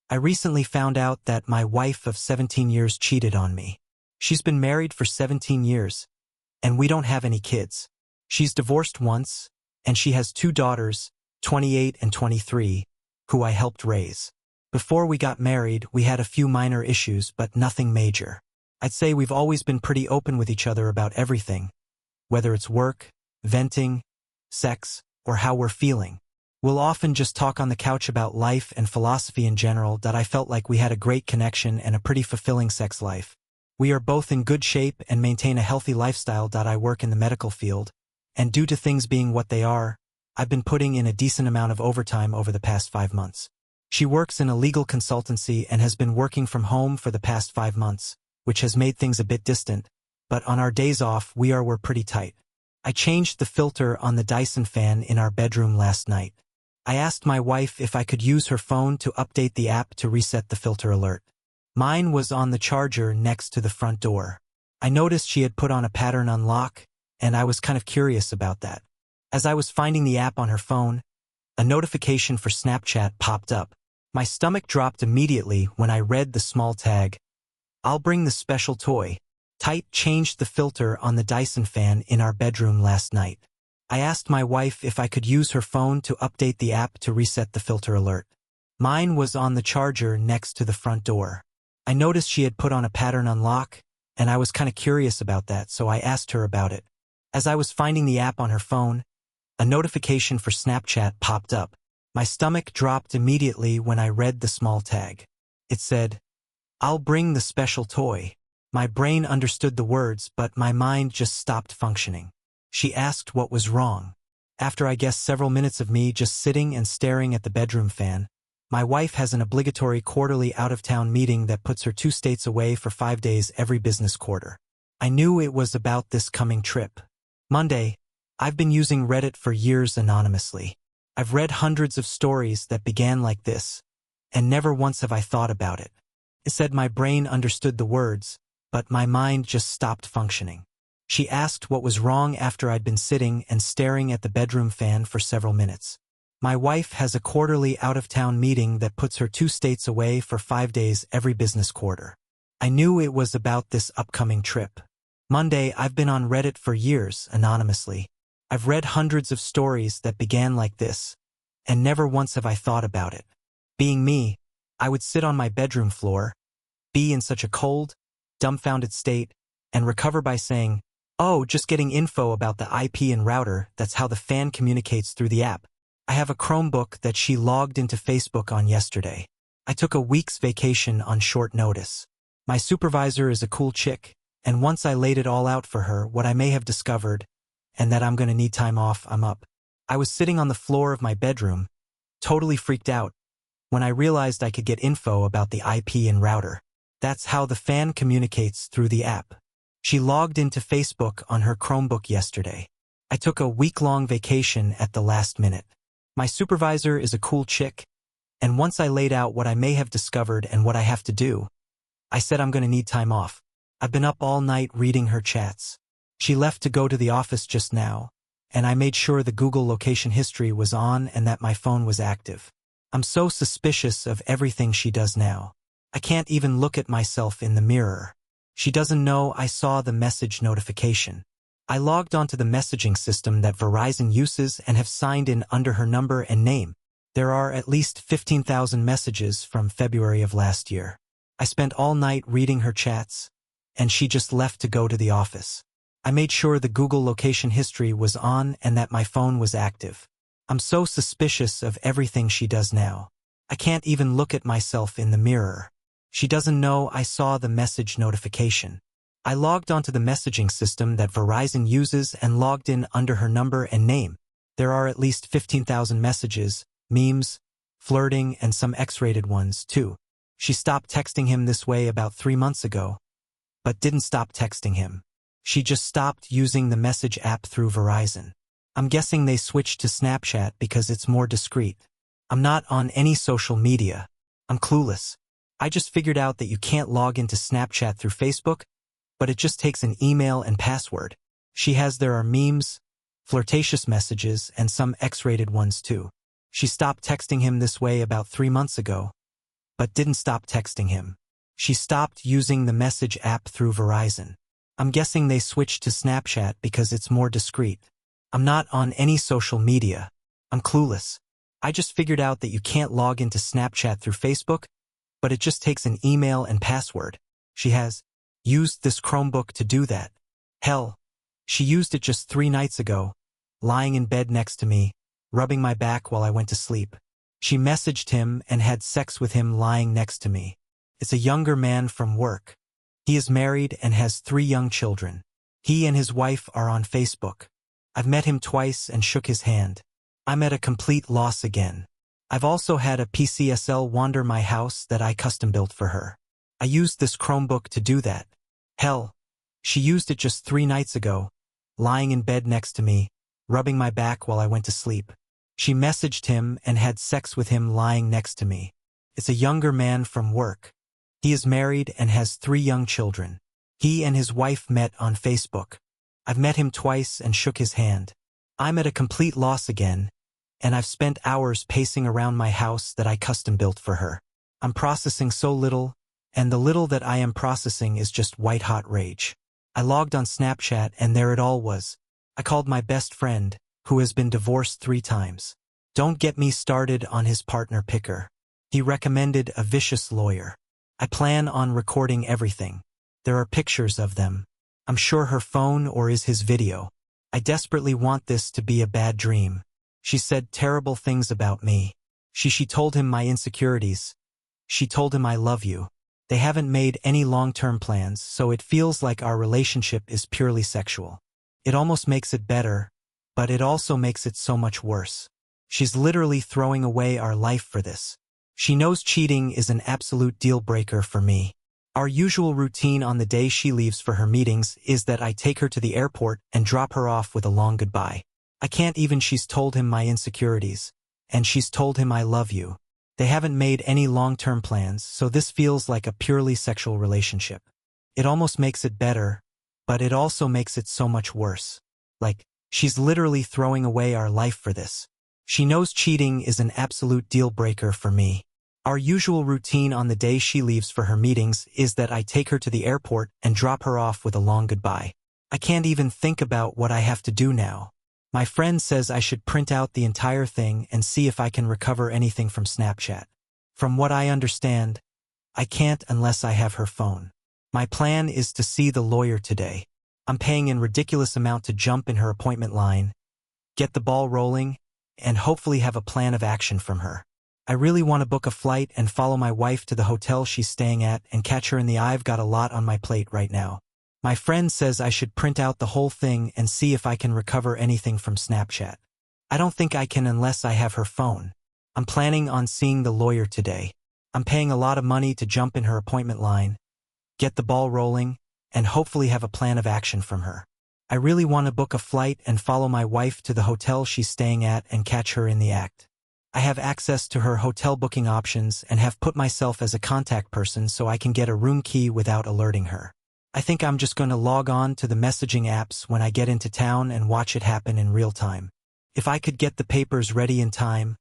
I recently found out that my wife of 17 years cheated on me. She's been married for 17 years, and we don't have any kids. She's divorced once, and she has two daughters, 28 and 23, who I helped raise. Before we got married, we had a few minor issues, but nothing major. I'd say we've always been pretty open with each other about everything, whether it's work, venting, sex, or how we're feeling. We'll often just talk on the couch about life and philosophy in general. I felt like we had a great connection and a pretty fulfilling sex life. We are both in good shape and maintain a healthy lifestyle. I work in the medical field, and due to things being what they are, I've been putting in a decent amount of overtime over the past 5 months. She works in a legal consultancy and has been working from home for the past 5 months, which has made things a bit distant, but on our days off we're pretty tight. I changed the filter on the Dyson fan in our bedroom last night. I asked my wife if I could use her phone to update the app to reset the filter alert. Mine was on the charger next to the front door. I noticed she had put on a pattern unlock, and I was kind of curious about that. As I was finding the app on her phone, a notification for Snapchat popped up. My stomach dropped immediately when I read the small tag, "I'll bring the special toy." Tight changed the filter on the Dyson fan in our bedroom last night. I asked my wife if I could use her phone to update the app to reset the filter alert. Mine was on the charger next to the front door. I noticed she had put on a pattern unlock, and I was kind of curious about that, so I asked her about it. As I was finding the app on her phone, a notification for Snapchat popped up. My stomach dropped immediately when I read the small tag. It said, "I'll bring the special toy." My brain understood the words, but my mind just stopped functioning. She asked what was wrong. After I guess several minutes of me just sitting and staring at the bedroom fan, my wife has an obligatory quarterly out-of-town meeting that puts her 2 states away for 5 days every business quarter. I knew it was about this coming trip. Monday, I've been using Reddit for years anonymously. I've read hundreds of stories that began like this, and never once have I thought about it. It said my brain understood the words, but my mind just stopped functioning. She asked what was wrong after I'd been sitting and staring at the bedroom fan for several minutes. My wife has a quarterly out-of-town meeting that puts her 2 states away for 5 days every business quarter. I knew it was about this upcoming trip. Monday, I've been on Reddit for years anonymously. I've read hundreds of stories that began like this, and never once have I thought about it. Being me, I would sit on my bedroom floor, be in such a cold, dumbfounded state, and recover by saying, "Oh, just getting info about the IP and router." That's how the fan communicates through the app. I have a Chromebook that she logged into Facebook on yesterday. I took a week's vacation on short notice. My supervisor is a cool chick, and once I laid it all out for her what I may have discovered, and that I'm going to need time off, I'm up. I was sitting on the floor of my bedroom, totally freaked out, when I realized I could get info about the IP and router. That's how the fan communicates through the app. She logged into Facebook on her Chromebook yesterday. I took a week-long vacation at the last minute. My supervisor is a cool chick, and once I laid out what I may have discovered and what I have to do, I said I'm going to need time off. I've been up all night reading her chats. She left to go to the office just now, and I made sure the Google location history was on and that my phone was active. I'm so suspicious of everything she does now. I can't even look at myself in the mirror. She doesn't know I saw the message notification. I logged onto the messaging system that Verizon uses and have signed in under her number and name. There are at least 15,000 messages from February of last year. I spent all night reading her chats, and she just left to go to the office. I made sure the Google location history was on and that my phone was active. I'm so suspicious of everything she does now. I can't even look at myself in the mirror. She doesn't know I saw the message notification. I logged onto the messaging system that Verizon uses and logged in under her number and name. There are at least 15,000 messages, memes, flirting, and some X-rated ones, too. She stopped texting him this way about 3 months ago, but didn't stop texting him. She just stopped using the message app through Verizon. I'm guessing they switched to Snapchat because it's more discreet. I'm not on any social media. I'm clueless. I just figured out that you can't log into Snapchat through Facebook, but it just takes an email and password. There are memes, flirtatious messages, and some X-rated ones too. She stopped texting him this way about 3 months ago, but didn't stop texting him. She stopped using the message app through Verizon. I'm guessing they switched to Snapchat because it's more discreet. I'm not on any social media. I'm clueless. I just figured out that you can't log into Snapchat through Facebook, but it just takes an email and password. She has used this Chromebook to do that. Hell, she used it just 3 nights ago, lying in bed next to me, rubbing my back while I went to sleep. She messaged him and had sex with him lying next to me. It's a younger man from work. He is married and has 3 young children. He and his wife are on Facebook. I've met him twice and shook his hand. I'm at a complete loss again. I've also had a PCSL wander my house that I custom built for her. I used this Chromebook to do that. Hell, she used it just 3 nights ago, lying in bed next to me, rubbing my back while I went to sleep. She messaged him and had sex with him lying next to me. It's a younger man from work. He is married and has 3 young children. He and his wife met on Facebook. I've met him twice and shook his hand. I'm at a complete loss again, and I've spent hours pacing around my house that I custom built for her. I'm processing so little, and the little that I am processing is just white-hot rage. I logged on Snapchat and there it all was. I called my best friend, who has been divorced 3 times. Don't get me started on his partner picker. He recommended a vicious lawyer. I plan on recording everything. There are pictures of them. I'm sure her phone or is his video. I desperately want this to be a bad dream. She said terrible things about me. She told him my insecurities. She told him I love you. They haven't made any long-term plans, so it feels like our relationship is purely sexual. It almost makes it better, but it also makes it so much worse. She's literally throwing away our life for this. She knows cheating is an absolute deal-breaker for me. Our usual routine on the day she leaves for her meetings is that I take her to the airport and drop her off with a long goodbye. I can't even. She's told him my insecurities, and she's told him I love you. They haven't made any long-term plans, so this feels like a purely sexual relationship. It almost makes it better, but it also makes it so much worse. Like, she's literally throwing away our life for this. She knows cheating is an absolute deal-breaker for me. Our usual routine on the day she leaves for her meetings is that I take her to the airport and drop her off with a long goodbye. I can't even think about what I have to do now. My friend says I should print out the entire thing and see if I can recover anything from Snapchat. From what I understand, I can't unless I have her phone. My plan is to see the lawyer today. I'm paying a ridiculous amount to jump in her appointment line, get the ball rolling, and hopefully have a plan of action from her. I really want to book a flight and follow my wife to the hotel she's staying at and catch her in the eye. I've got a lot on my plate right now. My friend says I should print out the whole thing and see if I can recover anything from Snapchat. I don't think I can unless I have her phone. I'm planning on seeing the lawyer today. I'm paying a lot of money to jump in her appointment line, get the ball rolling, and hopefully have a plan of action from her. I really want to book a flight and follow my wife to the hotel she's staying at and catch her in the act. I have access to her hotel booking options and have put myself as a contact person so I can get a room key without alerting her. I think I'm just going to log on to the messaging apps when I get into town and watch it happen in real time. If I could get the papers ready in time,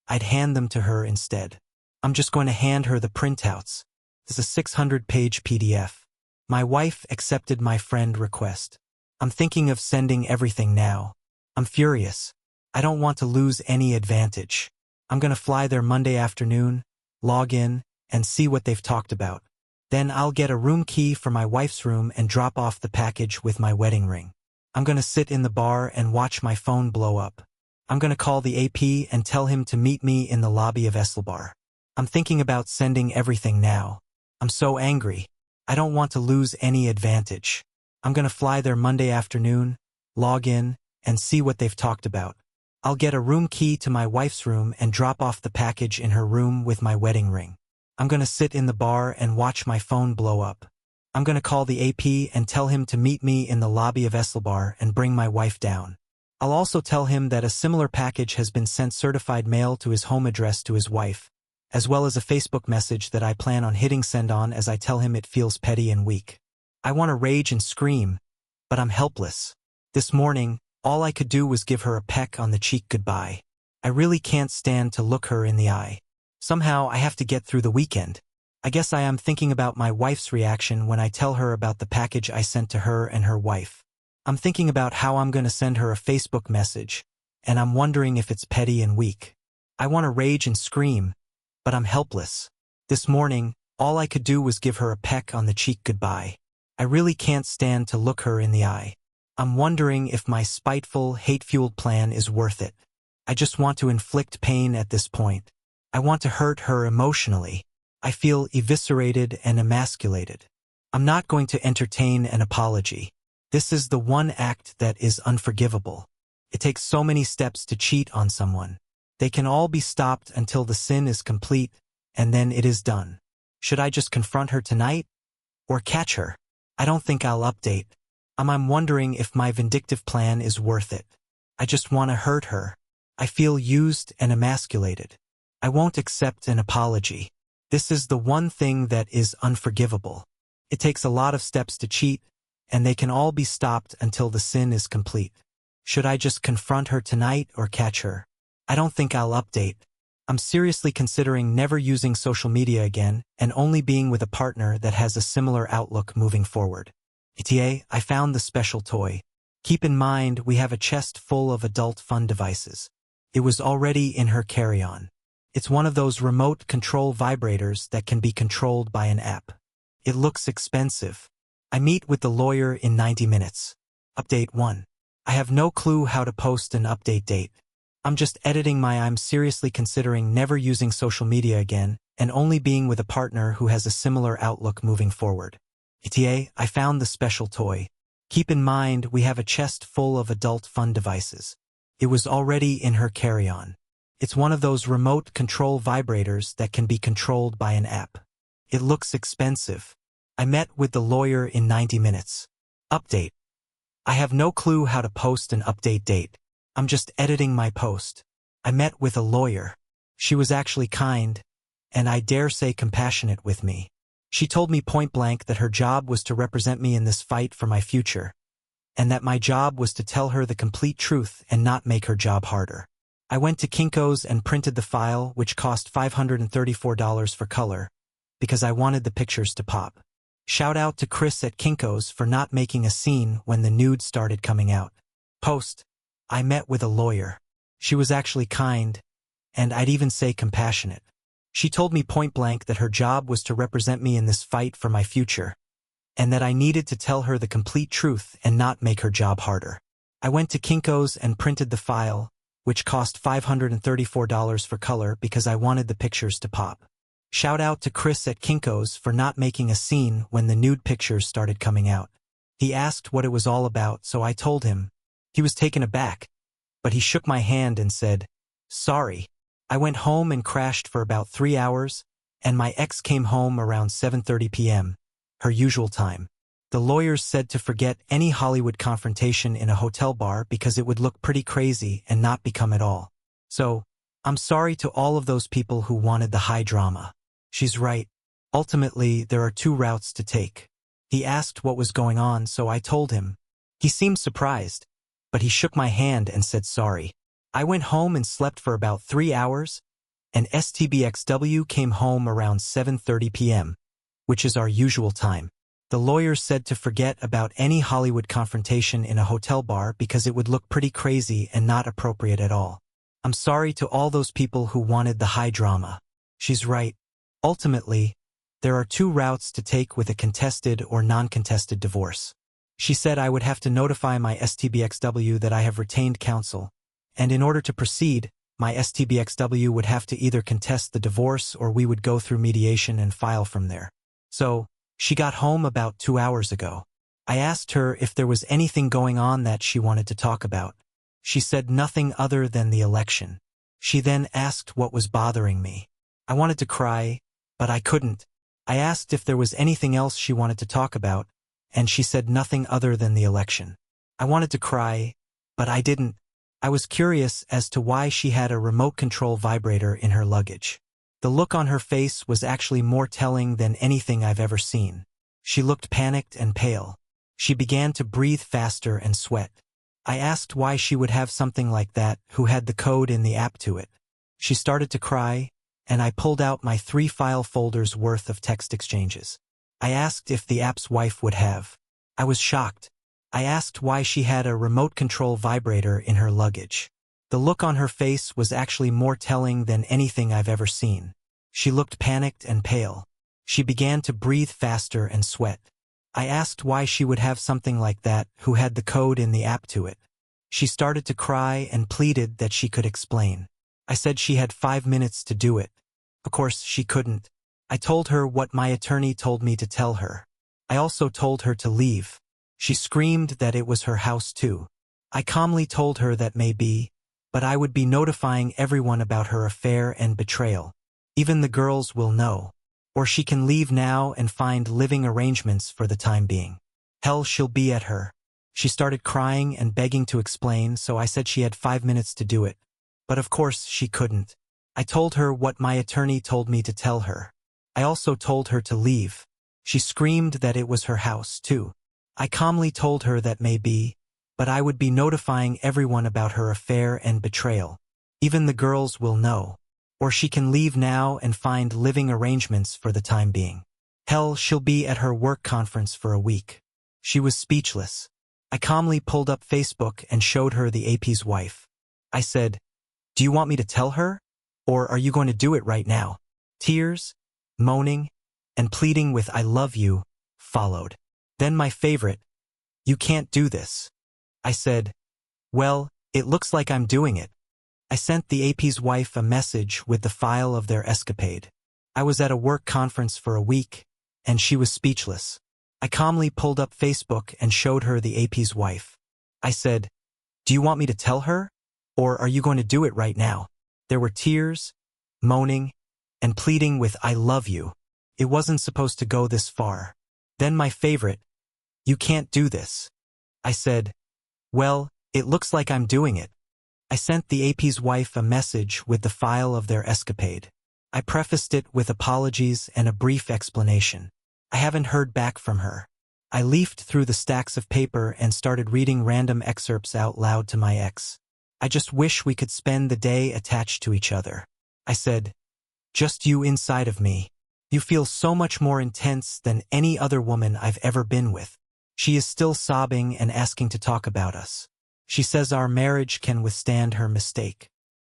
I'd hand them to her instead. I'm just going to hand her the printouts. It's a 600-page PDF. My wife accepted my friend request. I'm thinking of sending everything now. I'm furious. I don't want to lose any advantage. I'm going to fly there Monday afternoon, log in, and see what they've talked about. Then I'll get a room key for my wife's room and drop off the package with my wedding ring. I'm going to sit in the bar and watch my phone blow up. I'm going to call the AP and tell him to meet me in the lobby of Esselbar. I'm thinking about sending everything now. I'm so angry. I don't want to lose any advantage. I'm going to fly there Monday afternoon, log in, and see what they've talked about. I'll get a room key to my wife's room and drop off the package in her room with my wedding ring. I'm going to sit in the bar and watch my phone blow up. I'm going to call the AP and tell him to meet me in the lobby of Esselbar and bring my wife down. I'll also tell him that a similar package has been sent certified mail to his home address to his wife, as well as a Facebook message that I plan on hitting send on as I tell him it feels petty and weak. I want to rage and scream, but I'm helpless. This morning, all I could do was give her a peck on the cheek goodbye. I really can't stand to look her in the eye. Somehow I have to get through the weekend. I guess I am thinking about my wife's reaction when I tell her about the package I sent to her and her wife. I'm thinking about how I'm going to send her a Facebook message, and I'm wondering if it's petty and weak. I want to rage and scream, but I'm helpless. This morning, all I could do was give her a peck on the cheek goodbye. I really can't stand to look her in the eye. I'm wondering if my spiteful, hate-fueled plan is worth it. I just want to inflict pain at this point. I want to hurt her emotionally. I feel eviscerated and emasculated. I'm not going to entertain an apology. This is the one act that is unforgivable. It takes so many steps to cheat on someone. They can all be stopped until the sin is complete, and then it is done. Should I just confront her tonight? Or catch her? I don't think I'll update. I'm wondering if my vindictive plan is worth it. I just want to hurt her. I feel used and emasculated. I won't accept an apology. This is the one thing that is unforgivable. It takes a lot of steps to cheat, and they can all be stopped until the sin is complete. Should I just confront her tonight or catch her? I don't think I'll update. I'm seriously considering never using social media again and only being with a partner that has a similar outlook moving forward. ETA, I found the special toy. Keep in mind we have a chest full of adult fun devices. It was already in her carry-on. It's one of those remote control vibrators that can be controlled by an app. It looks expensive. I meet with the lawyer in 90 minutes. Update 1. I have no clue how to post an update date. I'm just editing I'm seriously considering never using social media again and only being with a partner who has a similar outlook moving forward. ETA, I found the special toy. Keep in mind we have a chest full of adult fun devices. It was already in her carry-on. It's one of those remote control vibrators that can be controlled by an app. It looks expensive. I met with the lawyer in 90 minutes. Update. I have no clue how to post an update date. I'm just editing my post. I met with a lawyer. She was actually kind, and I dare say compassionate with me. She told me point blank that her job was to represent me in this fight for my future, and that my job was to tell her the complete truth and not make her job harder. I went to Kinko's and printed the file, which cost $534 for color, because I wanted the pictures to pop. Shout out to Chris at Kinko's for not making a scene when the nude started coming out. Post. I met with a lawyer. She was actually kind, and I'd even say compassionate. She told me point blank that her job was to represent me in this fight for my future, and that I needed to tell her the complete truth and not make her job harder. I went to Kinko's and printed the file, which cost $534 for color because I wanted the pictures to pop. Shout out to Chris at Kinko's for not making a scene when the nude pictures started coming out. He asked what it was all about, so I told him. He was taken aback, but he shook my hand and said, "Sorry." I went home and crashed for about 3 hours, and my ex came home around 7:30 p.m., her usual time. The lawyers said to forget any Hollywood confrontation in a hotel bar because it would look pretty crazy and not become at all. So, I'm sorry to all of those people who wanted the high drama. She's right. Ultimately, there are 2 routes to take. He asked what was going on, so I told him. He seemed surprised, but he shook my hand and said sorry. I went home and slept for about 3 hours, and STBXW came home around 7:30 p.m., which is our usual time. The lawyers said to forget about any Hollywood confrontation in a hotel bar because it would look pretty crazy and not appropriate at all. I'm sorry to all those people who wanted the high drama. She's right. Ultimately, there are 2 routes to take with a contested or non-contested divorce. She said I would have to notify my STBXW that I have retained counsel, and in order to proceed, my STBXW would have to either contest the divorce or we would go through mediation and file from there. So, she got home about 2 hours ago. I asked her if there was anything going on that she wanted to talk about. She said nothing other than the election. She then asked what was bothering me. I wanted to cry, but I couldn't. I asked if there was anything else she wanted to talk about, and she said nothing other than the election. I wanted to cry, but I didn't. I was curious as to why she had a remote control vibrator in her luggage. The look on her face was actually more telling than anything I've ever seen. She looked panicked and pale. She began to breathe faster and sweat. I asked why she would have something like that, who had the code in the app to it. She started to cry, and I pulled out my 3-file folders worth of text exchanges. I asked if the app's wife would have. I was shocked. I asked why she had a remote control vibrator in her luggage. The look on her face was actually more telling than anything I've ever seen. She looked panicked and pale. She began to breathe faster and sweat. I asked why she would have something like that, who had the code in the app to it. She started to cry and pleaded that she could explain. I said she had 5 minutes to do it. Of course, she couldn't. I told her what my attorney told me to tell her. I also told her to leave. She screamed that it was her house too. I calmly told her that maybe, but I would be notifying everyone about her affair and betrayal. Even the girls will know. Or she can leave now and find living arrangements for the time being. Hell, she'll be at her. She started crying and begging to explain, so I said she had 5 minutes to do it. But of course she couldn't. I told her what my attorney told me to tell her. I also told her to leave. She screamed that it was her house too. I calmly told her that maybe, but I would be notifying everyone about her affair and betrayal. Even the girls will know. Or she can leave now and find living arrangements for the time being. Hell, she'll be at her work conference for a week. She was speechless. I calmly pulled up Facebook and showed her the AP's wife. I said, "Do you want me to tell her? Or are you going to do it right now?" Tears, moaning, and pleading with "I love you" followed. Then my favorite, "You can't do this." I said, "Well, it looks like I'm doing it." I sent the AP's wife a message with the file of their escapade. I was at a work conference for a week, and she was speechless. I calmly pulled up Facebook and showed her the AP's wife. I said, "Do you want me to tell her? Or are you going to do it right now?" There were tears, moaning, and pleading with "I love you." It wasn't supposed to go this far. Then my favorite, "You can't do this." I said, "Well, it looks like I'm doing it." I sent the AP's wife a message with the file of their escapade. I prefaced it with apologies and a brief explanation. I haven't heard back from her. I leafed through the stacks of paper and started reading random excerpts out loud to my ex. "I just wish we could spend the day attached to each other." I said, "Just you inside of me. You feel so much more intense than any other woman I've ever been with." She is still sobbing and asking to talk about us. She says our marriage can withstand her mistake.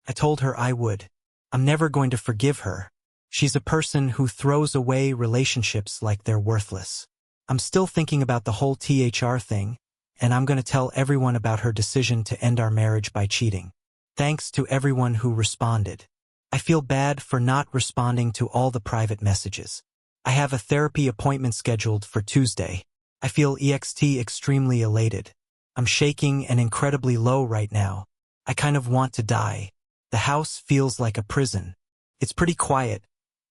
I told her I would. I'm never going to forgive her. She's a person who throws away relationships like they're worthless. I'm still thinking about the whole THR thing, and I'm going to tell everyone about her decision to end our marriage by cheating. Thanks to everyone who responded. I feel bad for not responding to all the private messages. I have a therapy appointment scheduled for Tuesday. I feel extremely elated. I'm shaking and incredibly low right now. I kind of want to die. The house feels like a prison. It's pretty quiet,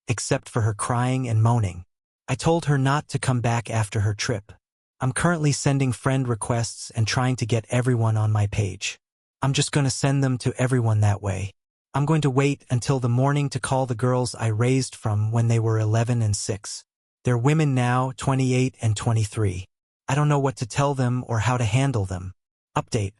except for her crying and moaning. I told her not to come back after her trip. I'm currently sending friend requests and trying to get everyone on my page. I'm just going to send them to everyone that way. I'm going to wait until the morning to call the girls I raised from when they were 11 and 6. They're women now, 28 and 23. I don't know what to tell them or how to handle them. Update.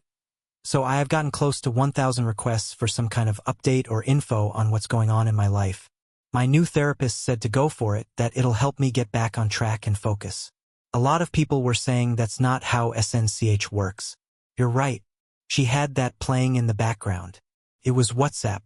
So I have gotten close to 1,000 requests for some kind of update or info on what's going on in my life. My new therapist said to go for it, that it'll help me get back on track and focus. A lot of people were saying that's not how SNCH works. You're right. She had that playing in the background. It was WhatsApp.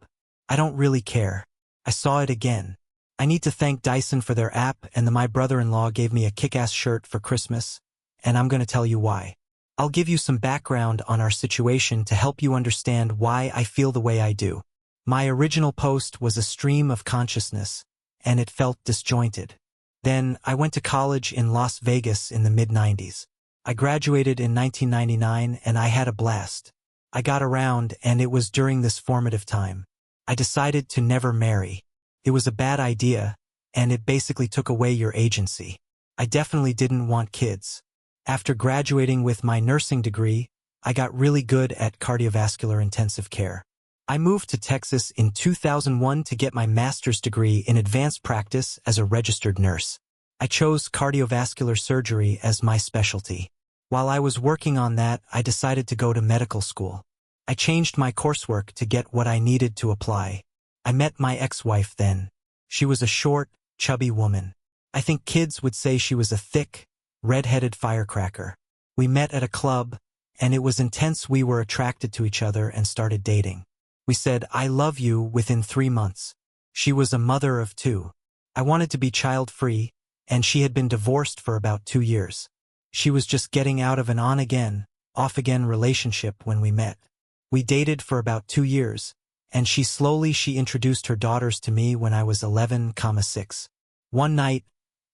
I don't really care. I saw it again. I need to thank Dyson for their app, and my brother-in-law gave me a kick-ass shirt for Christmas, and I'm going to tell you why. I'll give you some background on our situation to help you understand why I feel the way I do. My original post was a stream of consciousness, and it felt disjointed. Then, I went to college in Las Vegas in the mid-90s. I graduated in 1999, and I had a blast. I got around, and it was during this formative time. I decided to never marry. It was a bad idea, and it basically took away your agency. I definitely didn't want kids. After graduating with my nursing degree, I got really good at cardiovascular intensive care. I moved to Texas in 2001 to get my master's degree in advanced practice as a registered nurse. I chose cardiovascular surgery as my specialty. While I was working on that, I decided to go to medical school. I changed my coursework to get what I needed to apply. I met my ex-wife then. She was a short, chubby woman. I think kids would say she was a thick, red-headed firecracker. We met at a club, and it was intense. We were attracted to each other and started dating. We said, "I love you," within 3 months. She was a mother of 2. I wanted to be child-free, and she had been divorced for about 2 years. She was just getting out of an on-again, off-again relationship when we met. We dated for about 2 years, and she introduced her daughters to me when I was 11,6. One night,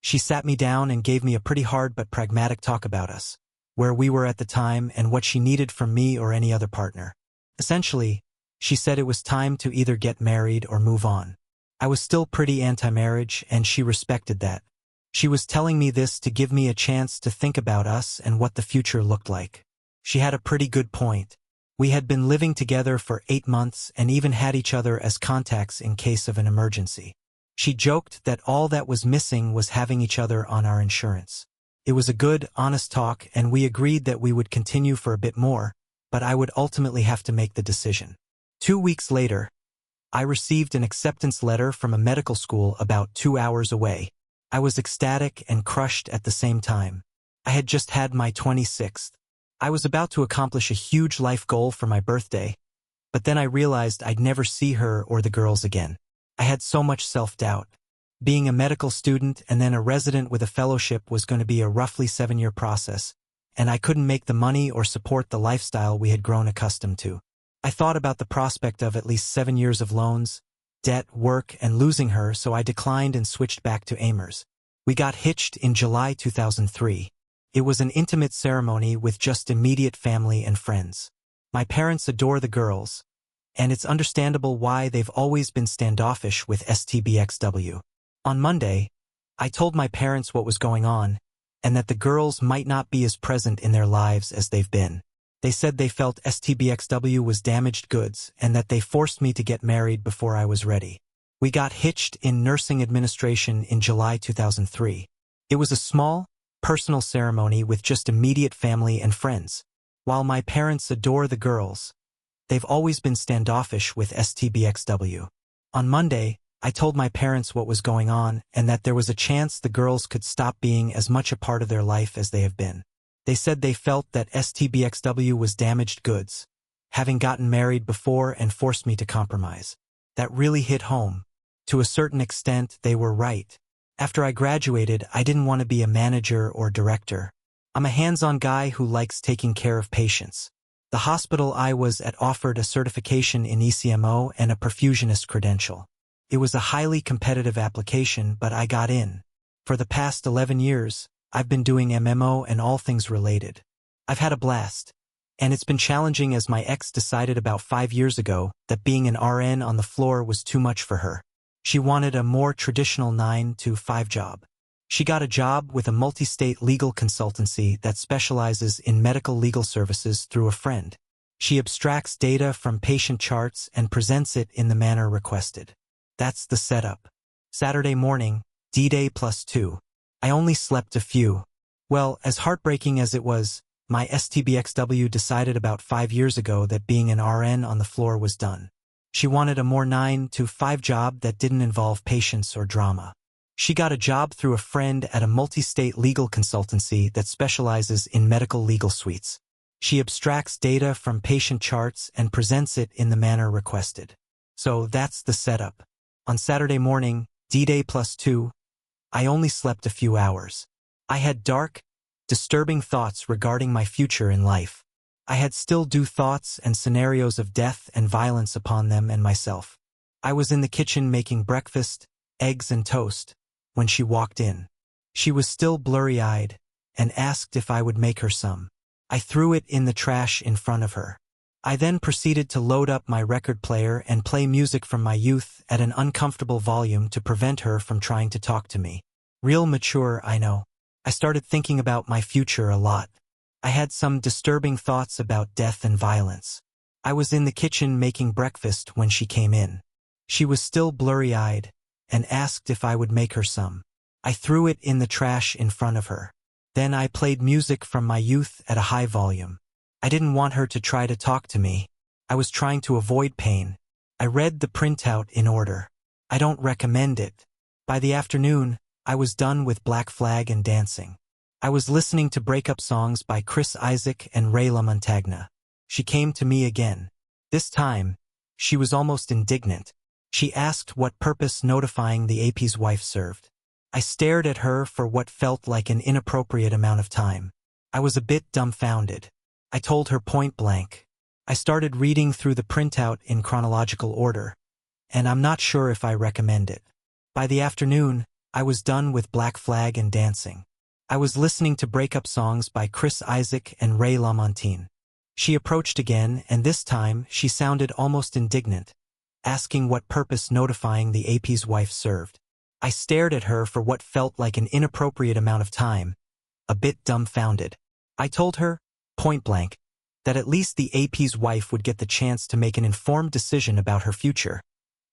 she sat me down and gave me a pretty hard but pragmatic talk about us, where we were at the time and what she needed from me or any other partner. Essentially, she said it was time to either get married or move on. I was still pretty anti-marriage, and she respected that. She was telling me this to give me a chance to think about us and what the future looked like. She had a pretty good point. We had been living together for 8 months and even had each other as contacts in case of an emergency. She joked that all that was missing was having each other on our insurance. It was a good, honest talk, and we agreed that we would continue for a bit more, but I would ultimately have to make the decision. 2 weeks later, I received an acceptance letter from a medical school about 2 hours away. I was ecstatic and crushed at the same time. I had just had my 26th. I was about to accomplish a huge life goal for my birthday, but then I realized I'd never see her or the girls again. I had so much self-doubt. Being a medical student and then a resident with a fellowship was going to be a roughly 7-year process, and I couldn't make the money or support the lifestyle we had grown accustomed to. I thought about the prospect of at least 7 years of loans, debt, work, and losing her, so I declined and switched back to Amers. We got hitched in July 2003. It was an intimate ceremony with just immediate family and friends. My parents adore the girls, and it's understandable why they've always been standoffish with STBXW. On Monday, I told my parents what was going on, and that the girls might not be as present in their lives as they've been. They said they felt STBXW was damaged goods and that they forced me to get married before I was ready. We got hitched in nursing administration in July 2003. It was a small, personal ceremony with just immediate family and friends. While my parents adore the girls, they've always been standoffish with STBXW. On Monday, I told my parents what was going on and that there was a chance the girls could stop being as much a part of their life as they have been. They said they felt that STBXW was damaged goods, having gotten married before, and forced me to compromise. That really hit home. To a certain extent, they were right. After I graduated, I didn't want to be a manager or director. I'm a hands-on guy who likes taking care of patients. The hospital I was at offered a certification in ECMO and a perfusionist credential. It was a highly competitive application, but I got in. For the past 11 years, I've been doing MMO and all things related. I've had a blast. And it's been challenging, as my ex decided about 5 years ago that being an RN on the floor was too much for her. She wanted a more traditional 9-to-5 job. She got a job with a multi-state legal consultancy that specializes in medical legal services through a friend. She abstracts data from patient charts and presents it in the manner requested. That's the setup. Saturday morning, D-Day +2. I only slept a few. Well, as heartbreaking as it was, my STBXW decided about 5 years ago that being an RN on the floor was done. She wanted a more 9-to-5 job that didn't involve patients or drama. She got a job through a friend at a multi-state legal consultancy that specializes in medical legal suites. She abstracts data from patient charts and presents it in the manner requested. So that's the setup. On Saturday morning, D-Day +2, I only slept a few hours. I had dark, disturbing thoughts regarding my future in life. I had still do thoughts and scenarios of death and violence upon them and myself. I was in the kitchen making breakfast, eggs and toast, when she walked in. She was still blurry-eyed and asked if I would make her some. I threw it in the trash in front of her. I then proceeded to load up my record player and play music from my youth at an uncomfortable volume to prevent her from trying to talk to me. Real mature, I know. I started thinking about my future a lot. I had some disturbing thoughts about death and violence. I was in the kitchen making breakfast when she came in. She was still blurry-eyed and asked if I would make her some. I threw it in the trash in front of her. Then I played music from my youth at a high volume. I didn't want her to try to talk to me. I was trying to avoid pain. I read the printout in order. I don't recommend it. By the afternoon, I was done with Black Flag and dancing. I was listening to breakup songs by Chris Isaak and Ray LaMontagne. She came to me again. This time, she was almost indignant. She asked what purpose notifying the AP's wife served. I stared at her for what felt like an inappropriate amount of time. I was a bit dumbfounded. I told her point blank. I started reading through the printout in chronological order, and I'm not sure if I recommend it. By the afternoon, I was done with Black Flag and dancing. I was listening to breakup songs by Chris Isaak and Ray LaMontagne. She approached again, and this time she sounded almost indignant, asking what purpose notifying the AP's wife served. I stared at her for what felt like an inappropriate amount of time, a bit dumbfounded. I told her, point blank, that at least the AP's wife would get the chance to make an informed decision about her future,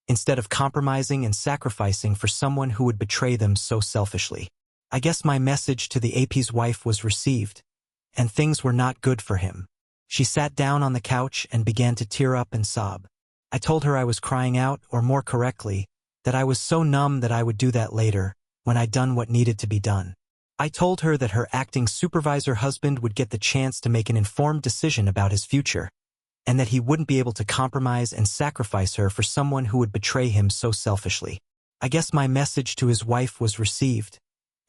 instead of compromising and sacrificing for someone who would betray them so selfishly. I guess my message to the AP's wife was received, and things were not good for him. She sat down on the couch and began to tear up and sob. I told her I was crying out, or more correctly, that I was so numb that I would do that later, when I'd done what needed to be done. I told her that her acting supervisor husband would get the chance to make an informed decision about his future, and that he wouldn't be able to compromise and sacrifice her for someone who would betray him so selfishly. I guess my message to his wife was received,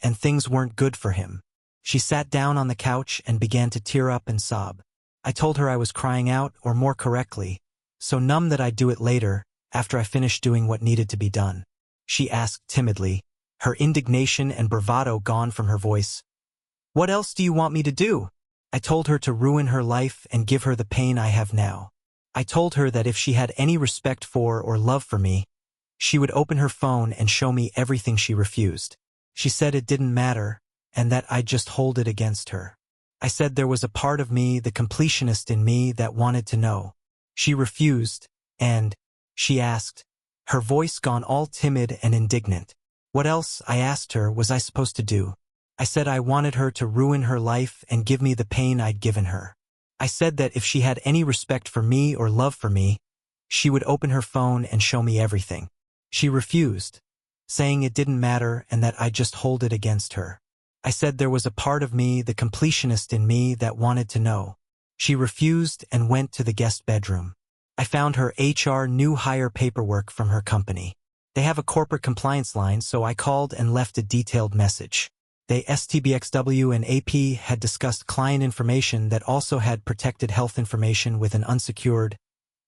and things weren't good for him. She sat down on the couch and began to tear up and sob. I told her I was crying out, or more correctly, so numb that I'd do it later, after I finished doing what needed to be done. She asked timidly, her indignation and bravado gone from her voice. What else do you want me to do? I told her to ruin her life and give her the pain I have now. I told her that if she had any respect for or love for me, she would open her phone and show me everything she refused. She said it didn't matter, and that I'd just hold it against her. I said there was a part of me, the completionist in me, that wanted to know. She refused, and she asked, her voice gone all timid and indignant. What else, I asked her, was I supposed to do? I said I wanted her to ruin her life and give me the pain I'd given her. I said that if she had any respect for me or love for me, she would open her phone and show me everything. She refused, saying it didn't matter and that I'd just hold it against her. I said there was a part of me, the completionist in me, that wanted to know. She refused and went to the guest bedroom. I found her HR new hire paperwork from her company. They have a corporate compliance line, so I called and left a detailed message. They STBXW and AP had discussed client information that also had protected health information with an unsecured,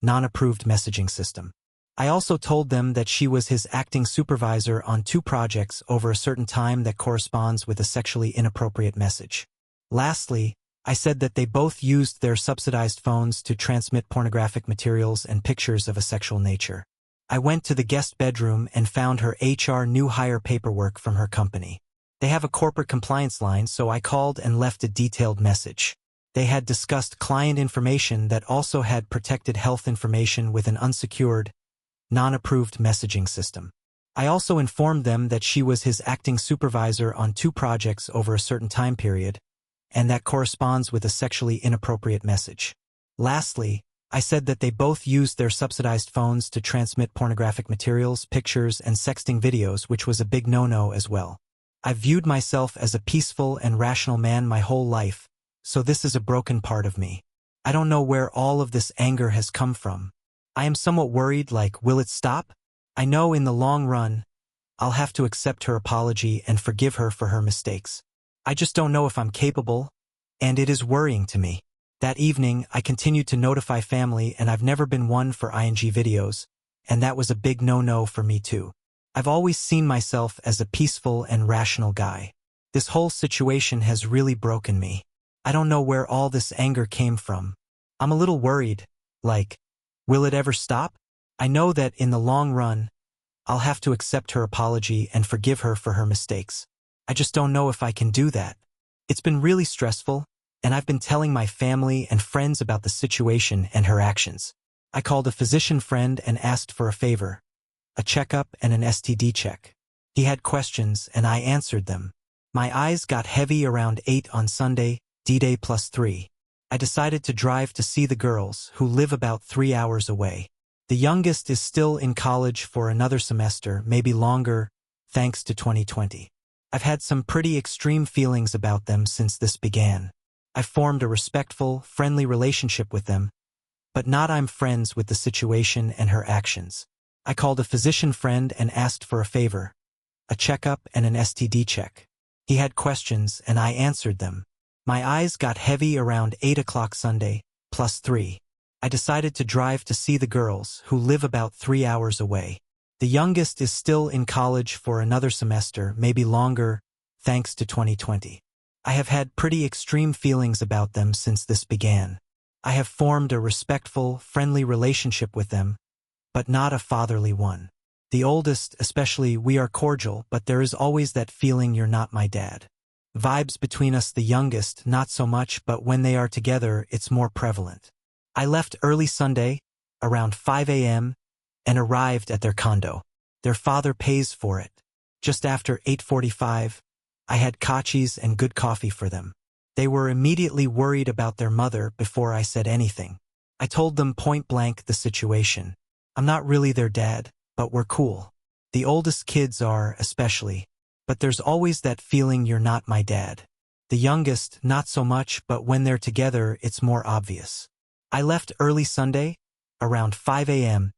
non-approved messaging system. I also told them that she was his acting supervisor on 2 projects over a certain time that corresponds with a sexually inappropriate message. Lastly, I said that they both used their subsidized phones to transmit pornographic materials and pictures of a sexual nature. I went to the guest bedroom and found her HR new hire paperwork from her company. They have a corporate compliance line, so I called and left a detailed message. They had discussed client information that also had protected health information with an unsecured, non-approved messaging system. I also informed them that she was his acting supervisor on 2 projects over a certain time period, and that corresponds with a sexually inappropriate message. Lastly, I said that they both used their subsidized phones to transmit pornographic materials, pictures, and sexting videos, which was a big no-no as well. I've viewed myself as a peaceful and rational man my whole life, so this is a broken part of me. I don't know where all of this anger has come from. I am somewhat worried, like, will it stop? I know in the long run, I'll have to accept her apology and forgive her for her mistakes. I just don't know if I'm capable, and it is worrying to me. That evening, I continued to notify family, and I've never been one for ing videos, and that was a big no-no for me too. I've always seen myself as a peaceful and rational guy. This whole situation has really broken me. I don't know where all this anger came from. I'm a little worried, like, will it ever stop? I know that in the long run, I'll have to accept her apology and forgive her for her mistakes. I just don't know if I can do that. It's been really stressful, and I've been telling my family and friends about the situation and her actions. I called a physician friend and asked for a favor, a checkup and an STD check. He had questions and I answered them. My eyes got heavy around 8 on Sunday, D-Day +3. I decided to drive to see the girls, who live about 3 hours away. The youngest is still in college for another semester, maybe longer, thanks to 2020. I've had some pretty extreme feelings about them since this began. I've formed a respectful, friendly relationship with them, but not I'm friends with the situation and her actions. I called a physician friend and asked for a favor, a checkup and an STD check. He had questions and I answered them. My eyes got heavy around 8 o'clock Sunday, +3. I decided to drive to see the girls, who live about 3 hours away. The youngest is still in college for another semester, maybe longer, thanks to 2020. I have had pretty extreme feelings about them since this began. I have formed a respectful, friendly relationship with them, but not a fatherly one. The oldest, especially, we are cordial, but there is always that feeling you're not my dad. Vibes between us, the youngest, not so much, but when they are together, it's more prevalent. I left early Sunday, around 5 a.m., and arrived at their condo. Their father pays for it. Just after 8:45, I had kachis and good coffee for them. They were immediately worried about their mother before I said anything. I told them point blank the situation. I'm not really their dad, but we're cool. The oldest kids are, especially. But there's always that feeling you're not my dad. The youngest, not so much, but when they're together, it's more obvious. I left early Sunday, around 5 a.m.,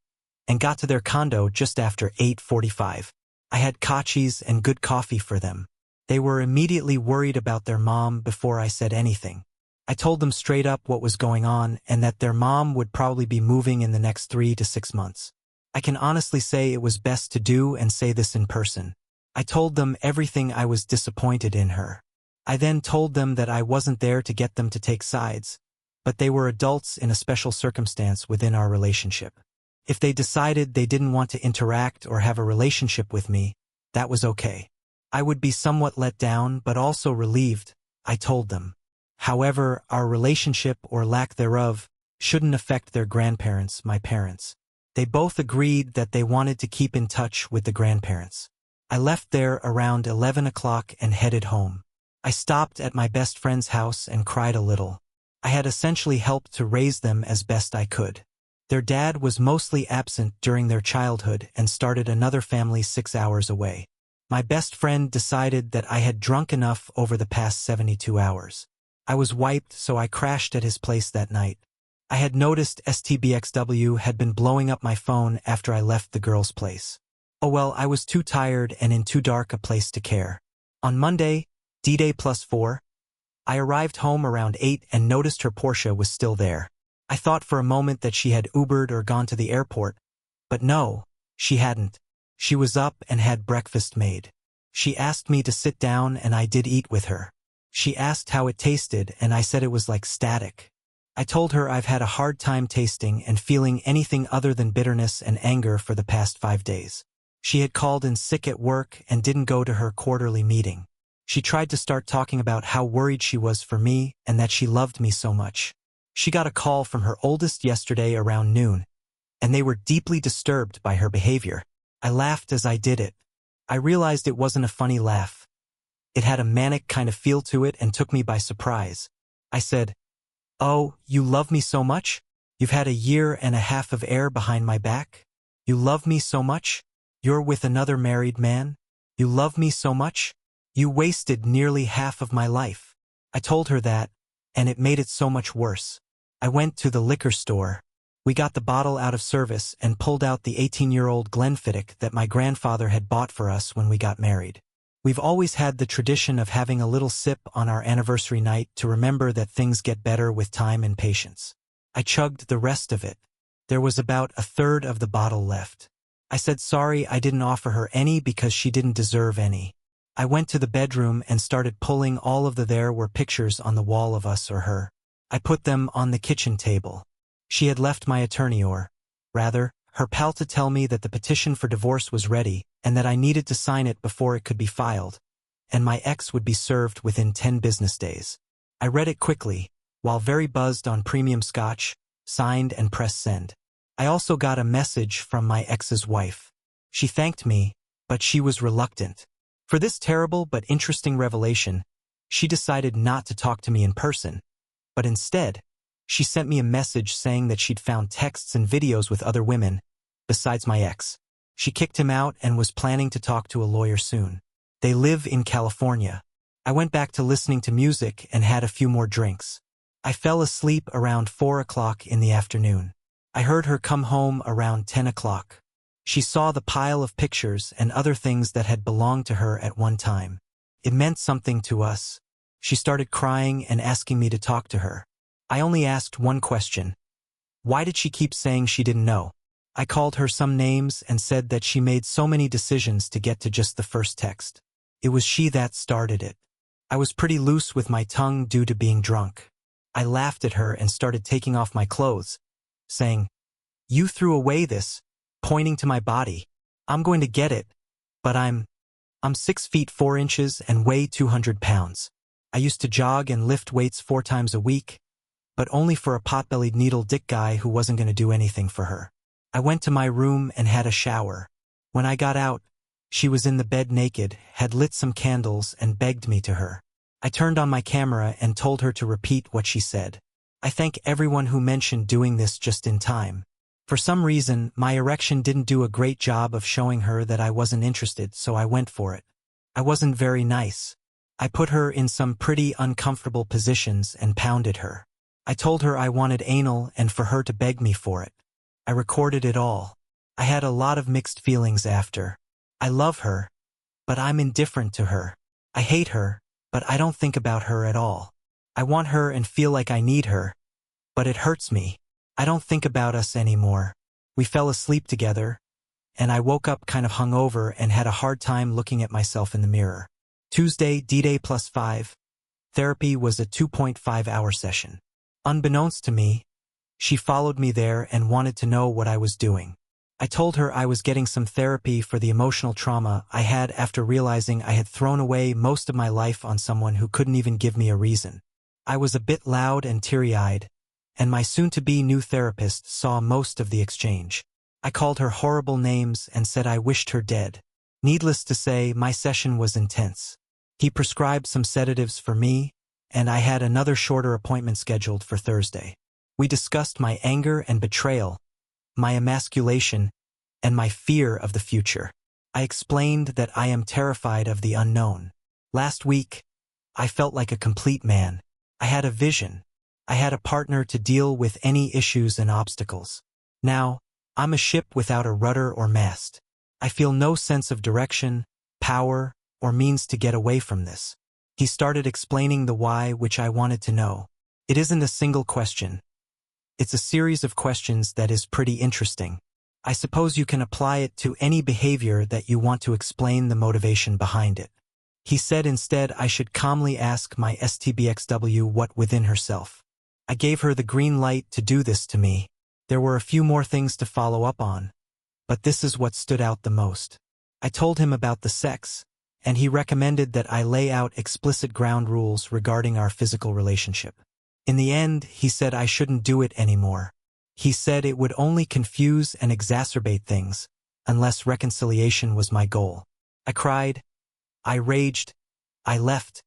and got to their condo just after 8:45. I had kachis and good coffee for them. They were immediately worried about their mom before I said anything. I told them straight up what was going on and that their mom would probably be moving in the next 3 to 6 months. I can honestly say it was best to do and say this in person. I told them everything. I was disappointed in her. I then told them that I wasn't there to get them to take sides, but they were adults in a special circumstance within our relationship. If they decided they didn't want to interact or have a relationship with me, that was okay. I would be somewhat let down but also relieved, I told them. However, our relationship, or lack thereof, shouldn't affect their grandparents, my parents. They both agreed that they wanted to keep in touch with the grandparents. I left there around 11 o'clock and headed home. I stopped at my best friend's house and cried a little. I had essentially helped to raise them as best I could. Their dad was mostly absent during their childhood and started another family 6 hours away. My best friend decided that I had drunk enough over the past 72 hours. I was wiped, so I crashed at his place that night. I had noticed STBXW had been blowing up my phone after I left the girl's place. Oh well, I was too tired and in too dark a place to care. On Monday, D-Day +4, I arrived home around 8 and noticed her Porsche was still there. I thought for a moment that she had Ubered or gone to the airport, but no, she hadn't. She was up and had breakfast made. She asked me to sit down and I did eat with her. She asked how it tasted and I said it was like static. I told her I've had a hard time tasting and feeling anything other than bitterness and anger for the past 5 days. She had called in sick at work and didn't go to her quarterly meeting. She tried to start talking about how worried she was for me and that she loved me so much. She got a call from her oldest yesterday around noon, and they were deeply disturbed by her behavior. I laughed as I did it. I realized it wasn't a funny laugh. It had a manic kind of feel to it and took me by surprise. I said, "Oh, you love me so much? You've had 1.5 years of air behind my back? You love me so much? You're with another married man? You love me so much? You wasted nearly half of my life." I told her that, and it made it so much worse. I went to the liquor store. We got the bottle out of service and pulled out the 18-year-old Glenfiddich that my grandfather had bought for us when we got married. We've always had the tradition of having a little sip on our anniversary night to remember that things get better with time and patience. I chugged the rest of it. There was about 1/3 of the bottle left. I said sorry I didn't offer her any because she didn't deserve any. I went to the bedroom and started pulling all of there were pictures on the wall of us or her. I put them on the kitchen table. She had left my attorney, or rather, her pal, to tell me that the petition for divorce was ready and that I needed to sign it before it could be filed, and my ex would be served within 10 business days. I read it quickly, while very buzzed on premium scotch, signed and pressed send. I also got a message from my ex's wife. She thanked me, but she was reluctant. For this terrible but interesting revelation, she decided not to talk to me in person, but instead She sent me a message saying that she'd found texts and videos with other women, besides my ex. She kicked him out and was planning to talk to a lawyer soon. They live in California. I went back to listening to music and had a few more drinks. I fell asleep around 4 o'clock in the afternoon. I heard her come home around 10 o'clock. She saw the pile of pictures and other things that had belonged to her at one time. It meant something to us. She started crying and asking me to talk to her. I only asked one question. Why did she keep saying she didn't know? I called her some names and said that she made so many decisions to get to just the first text. It was she that started it. I was pretty loose with my tongue due to being drunk. I laughed at her and started taking off my clothes, saying, "You threw away this," pointing to my body. "I'm going to get it, but I'm 6 feet 4 inches and weigh 200 pounds. I used to jog and lift weights 4 times a week, but only for a pot-bellied needle dick guy who wasn't going to do anything for her." I went to my room and had a shower. When I got out, she was in the bed naked, had lit some candles and begged me to her. I turned on my camera and told her to repeat what she said. I thank everyone who mentioned doing this just in time. For some reason, my erection didn't do a great job of showing her that I wasn't interested, so I went for it. I wasn't very nice. I put her in some pretty uncomfortable positions and pounded her. I told her I wanted anal and for her to beg me for it. I recorded it all. I had a lot of mixed feelings after. I love her, but I'm indifferent to her. I hate her, but I don't think about her at all. I want her and feel like I need her, but it hurts me. I don't think about us anymore. We fell asleep together, and I woke up kind of hungover and had a hard time looking at myself in the mirror. Tuesday, D-Day +5. Therapy was a 2.5-hour session. Unbeknownst to me, she followed me there and wanted to know what I was doing. I told her I was getting some therapy for the emotional trauma I had after realizing I had thrown away most of my life on someone who couldn't even give me a reason. I was a bit loud and teary-eyed, and my soon-to-be new therapist saw most of the exchange. I called her horrible names and said I wished her dead. Needless to say, my session was intense. He prescribed some sedatives for me, and I had another shorter appointment scheduled for Thursday. We discussed my anger and betrayal, my emasculation, and my fear of the future. I explained that I am terrified of the unknown. Last week, I felt like a complete man. I had a vision. I had a partner to deal with any issues and obstacles. Now, I'm a ship without a rudder or mast. I feel no sense of direction, power, or means to get away from this. He started explaining the why, which I wanted to know. It isn't a single question. It's a series of questions that is pretty interesting. I suppose you can apply it to any behavior that you want to explain the motivation behind it. He said instead I should calmly ask my STBXW what within herself. I gave her the green light to do this to me. There were a few more things to follow up on, but this is what stood out the most. I told him about the sex, and he recommended that I lay out explicit ground rules regarding our physical relationship. In the end, he said I shouldn't do it anymore. He said it would only confuse and exacerbate things, unless reconciliation was my goal. I cried. I raged. I left,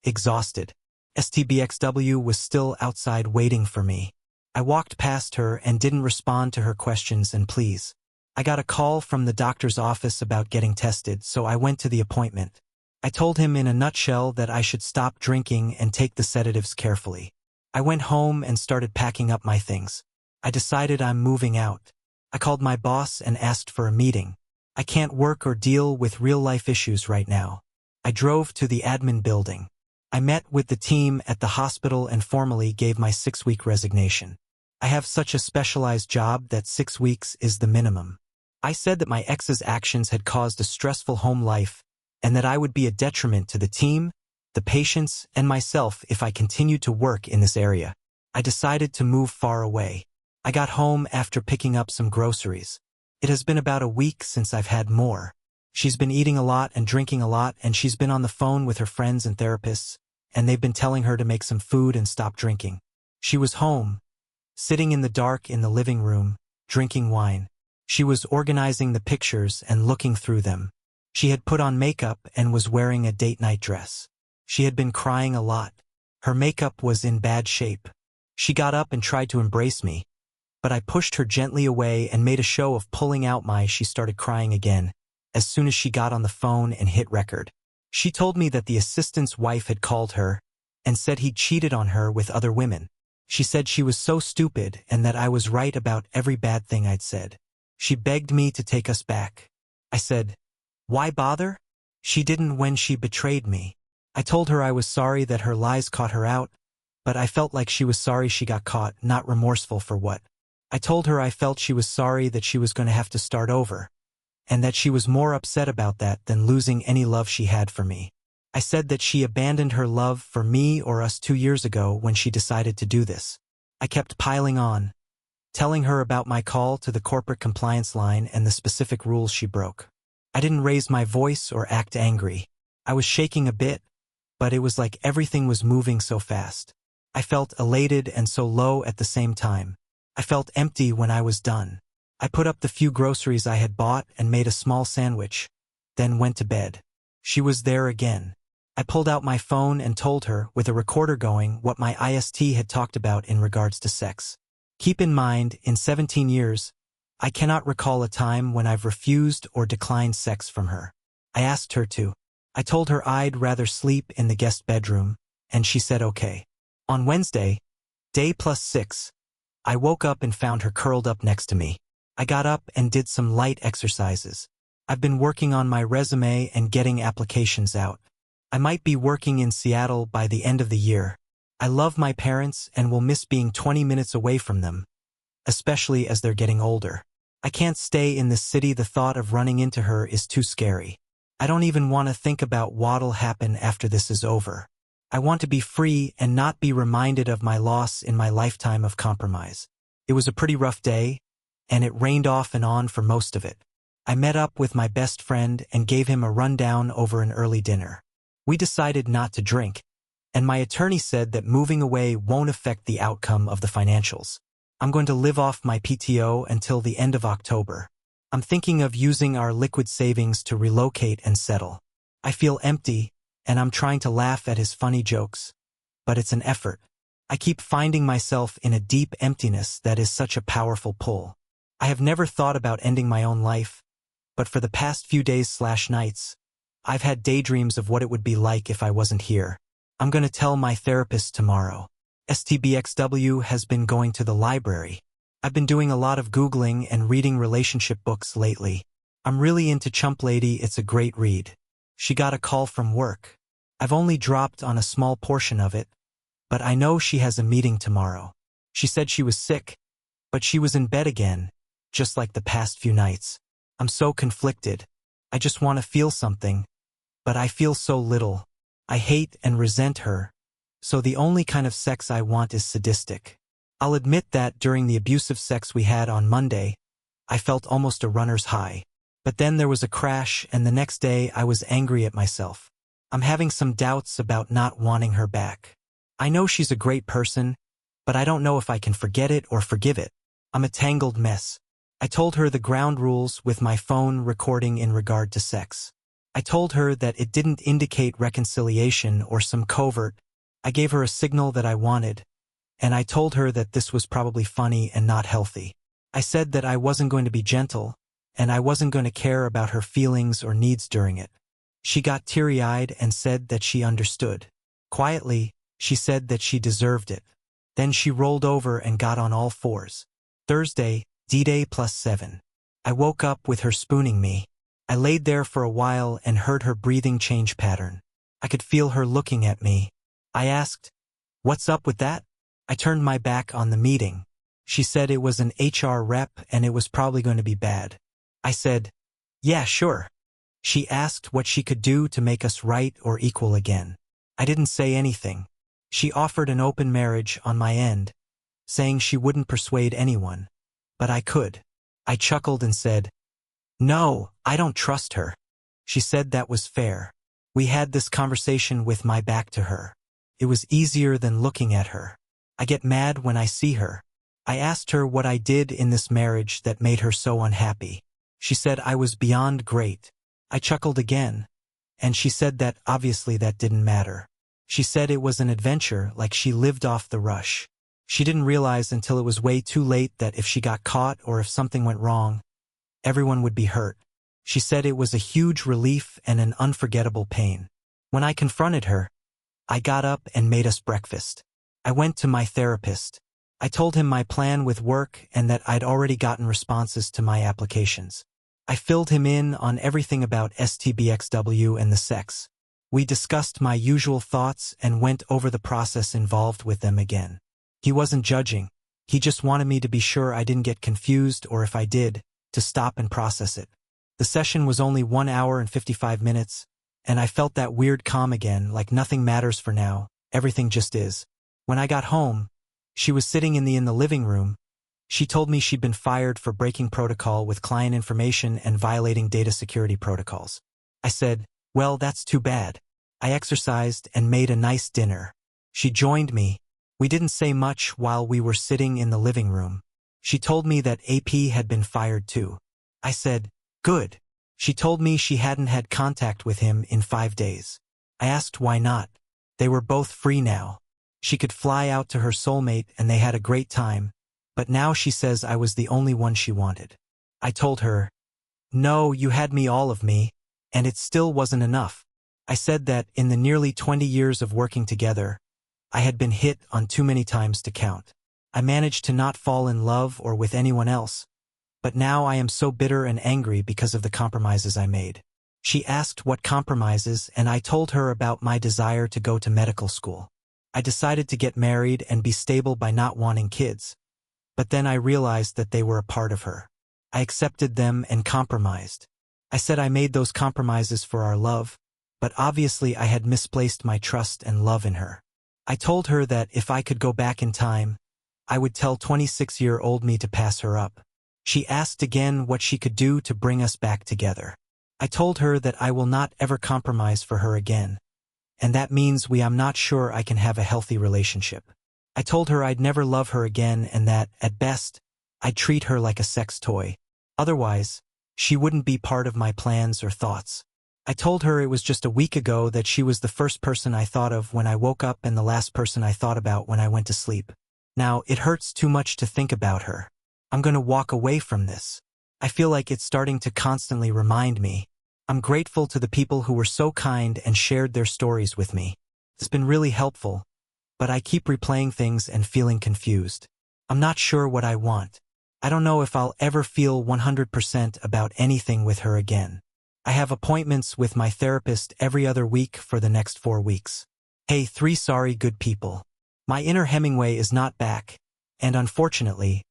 exhausted. STBXW was still outside waiting for me. I walked past her and didn't respond to her questions and pleas. I got a call from the doctor's office about getting tested, so I went to the appointment. I told him in a nutshell that I should stop drinking and take the sedatives carefully. I went home and started packing up my things. I decided I'm moving out. I called my boss and asked for a meeting. I can't work or deal with real-life issues right now. I drove to the admin building. I met with the team at the hospital and formally gave my 6-week resignation. I have such a specialized job that 6 weeks is the minimum. I said that my ex's actions had caused a stressful home life and that I would be a detriment to the team, the patients, and myself if I continued to work in this area. I decided to move far away. I got home after picking up some groceries. It has been about a week since I've had more. She's been eating a lot and drinking a lot, and she's been on the phone with her friends and therapists, and they've been telling her to make some food and stop drinking. She was home, sitting in the dark in the living room, drinking wine. She was organizing the pictures and looking through them. She had put on makeup and was wearing a date night dress. She had been crying a lot. Her makeup was in bad shape. She got up and tried to embrace me, but I pushed her gently away and made a show of pulling out my. She started crying again, as soon as she got on the phone and hit record. She told me that the assistant's wife had called her and said he'd cheated on her with other women. She said she was so stupid and that I was right about every bad thing I'd said. She begged me to take us back. I said, "Why bother?" She didn't when she betrayed me. I told her I was sorry that her lies caught her out, but I felt like she was sorry she got caught, not remorseful for what. I told her I felt she was sorry that she was going to have to start over, and that she was more upset about that than losing any love she had for me. I said that she abandoned her love for me or us 2 years ago when she decided to do this. I kept piling on, telling her about my call to the corporate compliance line and the specific rules she broke. I didn't raise my voice or act angry. I was shaking a bit, but it was like everything was moving so fast. I felt elated and so low at the same time. I felt empty when I was done. I put up the few groceries I had bought and made a small sandwich, then went to bed. She was there again. I pulled out my phone and told her, with a recorder going, what my IST had talked about in regards to sex. Keep in mind, in 17 years, I cannot recall a time when I've refused or declined sex from her. I asked her to. I told her I'd rather sleep in the guest bedroom, and she said okay. On Wednesday, day +6, I woke up and found her curled up next to me. I got up and did some light exercises. I've been working on my resume and getting applications out. I might be working in Seattle by the end of the year. I love my parents and will miss being 20 minutes away from them, especially as they're getting older. I can't stay in this city. The thought of running into her is too scary. I don't even want to think about what'll happen after this is over. I want to be free and not be reminded of my loss in my lifetime of compromise. It was a pretty rough day, and it rained off and on for most of it. I met up with my best friend and gave him a rundown over an early dinner. We decided not to drink, and my attorney said that moving away won't affect the outcome of the financials. I'm going to live off my PTO until the end of October. I'm thinking of using our liquid savings to relocate and settle. I feel empty, and I'm trying to laugh at his funny jokes, but it's an effort. I keep finding myself in a deep emptiness that is such a powerful pull. I have never thought about ending my own life, but for the past few days/nights, I've had daydreams of what it would be like if I wasn't here. I'm going to tell my therapist tomorrow. STBXW has been going to the library. I've been doing a lot of Googling and reading relationship books lately. I'm really into Chump Lady. It's a great read. She got a call from work. I've only dropped on a small portion of it, but I know she has a meeting tomorrow. She said she was sick, but she was in bed again, just like the past few nights. I'm so conflicted. I just want to feel something, but I feel so little. I hate and resent her, so the only kind of sex I want is sadistic. I'll admit that during the abusive sex we had on Monday, I felt almost a runner's high. But then there was a crash, and the next day I was angry at myself. I'm having some doubts about not wanting her back. I know she's a great person, but I don't know if I can forget it or forgive it. I'm a tangled mess. I told her the ground rules with my phone recording in regard to sex. I told her that it didn't indicate reconciliation or some covert. I gave her a signal that I wanted, and I told her that this was probably funny and not healthy. I said that I wasn't going to be gentle, and I wasn't going to care about her feelings or needs during it. She got teary-eyed and said that she understood. Quietly, she said that she deserved it. Then she rolled over and got on all fours. Thursday, D-Day +7. I woke up with her spooning me. I laid there for a while and heard her breathing change pattern. I could feel her looking at me. I asked, "What's up with that?" I turned my back on the meeting. She said it was an HR rep and it was probably going to be bad. I said, "Yeah, sure." She asked what she could do to make us right or equal again. I didn't say anything. She offered an open marriage on my end, saying she wouldn't persuade anyone, but I could. I chuckled and said, "No, I don't trust her." She said that was fair. We had this conversation with my back to her. It was easier than looking at her. I get mad when I see her. I asked her what I did in this marriage that made her so unhappy. She said I was beyond great. I chuckled again, and she said that obviously that didn't matter. She said it was an adventure, like she lived off the rush. She didn't realize until it was way too late that if she got caught or if something went wrong, everyone would be hurt. She said it was a huge relief and an unforgettable pain. When I confronted her, I got up and made us breakfast. I went to my therapist. I told him my plan with work and that I'd already gotten responses to my applications. I filled him in on everything about STBXW and the sex. We discussed my usual thoughts and went over the process involved with them again. He wasn't judging. He just wanted me to be sure I didn't get confused, or if I did, to stop and process it. The session was only 1 hour and 55 minutes, and I felt that weird calm again, like nothing matters for now, everything just is. When I got home, she was sitting in the living room. She told me she'd been fired for breaking protocol with client information and violating data security protocols. I said, "Well, that's too bad." I exercised and made a nice dinner. She joined me. We didn't say much while we were sitting in the living room. She told me that AP had been fired too. I said, "Good." She told me she hadn't had contact with him in 5 days. I asked why not. They were both free now. She could fly out to her soulmate and they had a great time, but now she says I was the only one she wanted. I told her, "No, you had me, all of me, and it still wasn't enough." I said that in the nearly 20 years of working together, I had been hit on too many times to count. I managed to not fall in love or with anyone else, but now I am so bitter and angry because of the compromises I made. She asked what compromises, and I told her about my desire to go to medical school. I decided to get married and be stable by not wanting kids, but then I realized that they were a part of her. I accepted them and compromised. I said I made those compromises for our love, but obviously I had misplaced my trust and love in her. I told her that if I could go back in time, I would tell 26-year-old me to pass her up. She asked again what she could do to bring us back together. I told her that I will not ever compromise for her again, and that means I'm not sure I can have a healthy relationship. I told her I'd never love her again and that, at best, I'd treat her like a sex toy. Otherwise, she wouldn't be part of my plans or thoughts. I told her it was just a week ago that she was the first person I thought of when I woke up and the last person I thought about when I went to sleep. Now, it hurts too much to think about her. I'm going to walk away from this. I feel like it's starting to constantly remind me. I'm grateful to the people who were so kind and shared their stories with me. It's been really helpful, but I keep replaying things and feeling confused. I'm not sure what I want. I don't know if I'll ever feel 100% about anything with her again. I have appointments with my therapist every other week for the next 4 weeks. Hey, 3 sorry good people. My inner Hemingway is not back, and unfortunately,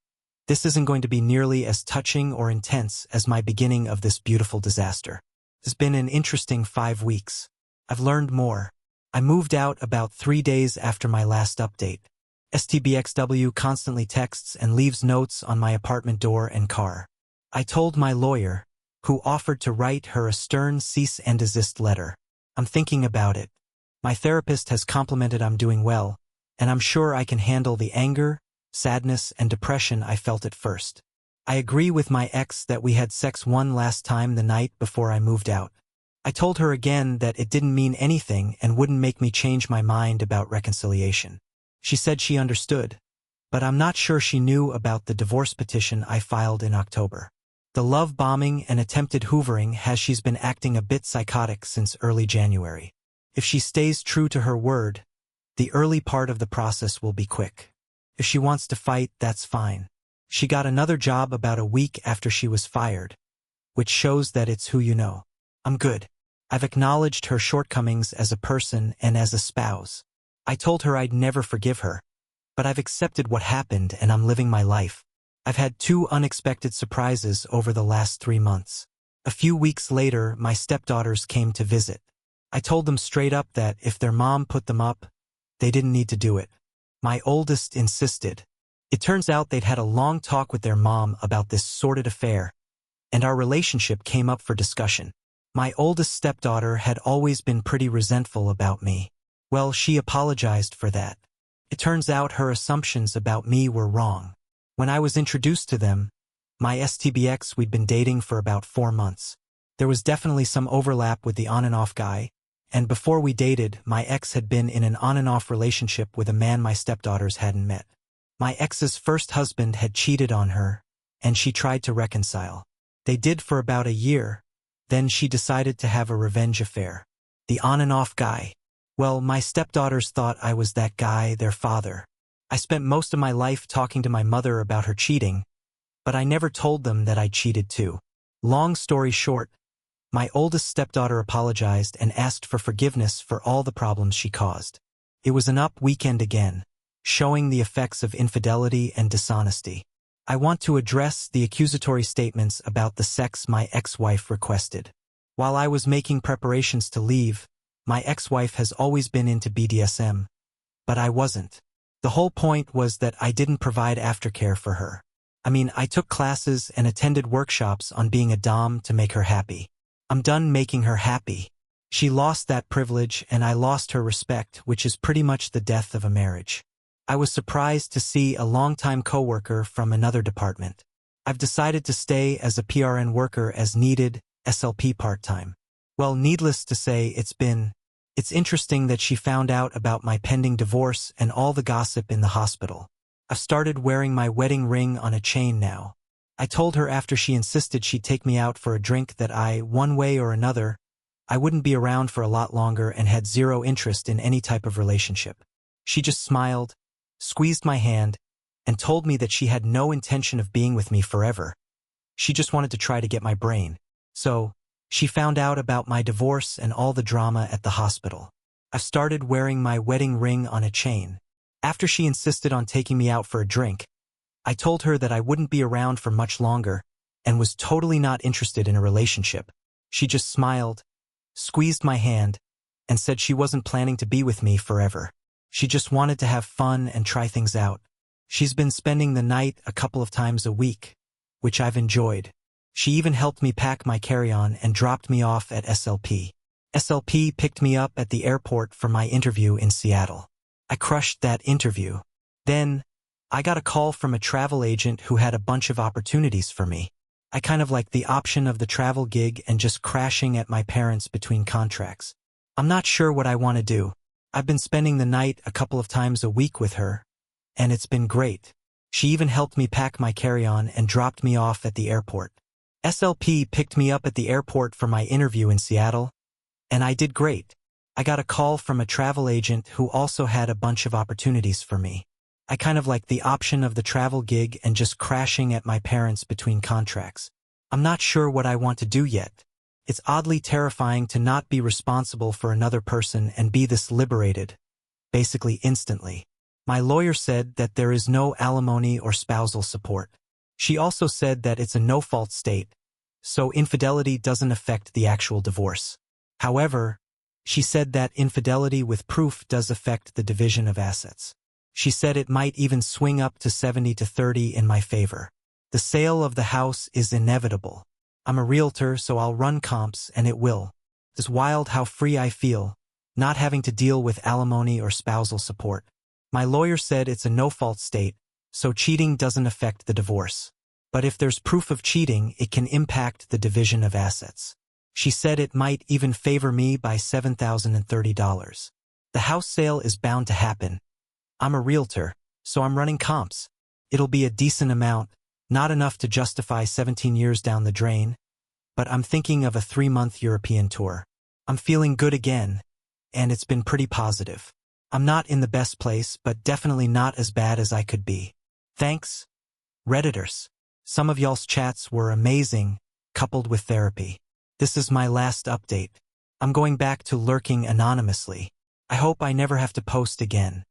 this isn't going to be nearly as touching or intense as my beginning of this beautiful disaster. It's been an interesting 5 weeks. I've learned more. I moved out about 3 days after my last update. STBXW constantly texts and leaves notes on my apartment door and car. I told my lawyer, who offered to write her a stern cease and desist letter. I'm thinking about it. My therapist has complimented I'm doing well, and I'm sure I can handle the anger, sadness, and depression I felt at first. I agree with my ex that we had sex one last time the night before I moved out. I told her again that it didn't mean anything and wouldn't make me change my mind about reconciliation. She said she understood, but I'm not sure she knew about the divorce petition I filed in October. The love bombing and attempted hoovering has she's been acting a bit psychotic since early January. If she stays true to her word, the early part of the process will be quick. If she wants to fight, that's fine. She got another job about a week after she was fired, which shows that it's who you know. I'm good. I've acknowledged her shortcomings as a person and as a spouse. I told her I'd never forgive her, but I've accepted what happened and I'm living my life. I've had 2 unexpected surprises over the last 3 months. A few weeks later, my stepdaughters came to visit. I told them straight up that if their mom put them up, they didn't need to do it. My oldest insisted. It turns out they'd had a long talk with their mom about this sordid affair, and our relationship came up for discussion. My oldest stepdaughter had always been pretty resentful about me. Well, she apologized for that. It turns out her assumptions about me were wrong. When I was introduced to them, my STBX, we'd been dating for about 4 months. There was definitely some overlap with the on and off guy, and before we dated, my ex had been in an on and off relationship with a man my stepdaughters hadn't met. My ex's first husband had cheated on her, and she tried to reconcile. They did for about a year, then she decided to have a revenge affair. The on-and-off guy. Well, my stepdaughters thought I was that guy, their father. I spent most of my life talking to my mother about her cheating, but I never told them that I cheated too. Long story short, my oldest stepdaughter apologized and asked for forgiveness for all the problems she caused. It was an up weekend again, showing the effects of infidelity and dishonesty. I want to address the accusatory statements about the sex my ex-wife requested. While I was making preparations to leave, my ex-wife has always been into BDSM, but I wasn't. The whole point was that I didn't provide aftercare for her. I mean, I took classes and attended workshops on being a dom to make her happy. I'm done making her happy. She lost that privilege and I lost her respect, which is pretty much the death of a marriage. I was surprised to see a longtime coworker from another department. I've decided to stay as a PRN worker as needed, SLP part-time. Well, needless to say, it's interesting that she found out about my pending divorce and all the gossip in the hospital. I've started wearing my wedding ring on a chain now. I told her after she insisted she'd take me out for a drink that one way or another, I wouldn't be around for a lot longer and had zero interest in any type of relationship. She just smiled, squeezed my hand, and told me that she had no intention of being with me forever. She just wanted to try to get my brain. So, she found out about my divorce and all the drama at the hospital. I've started wearing my wedding ring on a chain. After she insisted on taking me out for a drink, I told her that I wouldn't be around for much longer and was totally not interested in a relationship. She just smiled, squeezed my hand, and said she wasn't planning to be with me forever. She just wanted to have fun and try things out. She's been spending the night a couple of times a week, which I've enjoyed. She even helped me pack my carry-on and dropped me off at SLP. SLP picked me up at the airport for my interview in Seattle. I crushed that interview. Then, I got a call from a travel agent who had a bunch of opportunities for me. I kind of liked the option of the travel gig and just crashing at my parents between contracts. I'm not sure what I want to do. I've been spending the night a couple of times a week with her, and it's been great. She even helped me pack my carry-on and dropped me off at the airport. SLP picked me up at the airport for my interview in Seattle, and I did great. I got a call from a travel agent who also had a bunch of opportunities for me. I kind of liked the option of the travel gig and just crashing at my parents between contracts. I'm not sure what I want to do yet. It's oddly terrifying to not be responsible for another person and be this liberated, basically instantly. My lawyer said that there is no alimony or spousal support. She also said that it's a no-fault state, so infidelity doesn't affect the actual divorce. However, she said that infidelity with proof does affect the division of assets. She said it might even swing up to 70-30 in my favor. The sale of the house is inevitable. I'm a realtor, so I'll run comps, and it will. It's wild how free I feel, not having to deal with alimony or spousal support. My lawyer said it's a no-fault state, so cheating doesn't affect the divorce. But if there's proof of cheating, it can impact the division of assets. She said it might even favor me by $7,030. The house sale is bound to happen. I'm a realtor, so I'm running comps. It'll be a decent amount, not enough to justify 17 years down the drain, but I'm thinking of a 3-month European tour. I'm feeling good again, and it's been pretty positive. I'm not in the best place, but definitely not as bad as I could be. Thanks, Redditors. Some of y'all's chats were amazing, coupled with therapy. This is my last update. I'm going back to lurking anonymously. I hope I never have to post again.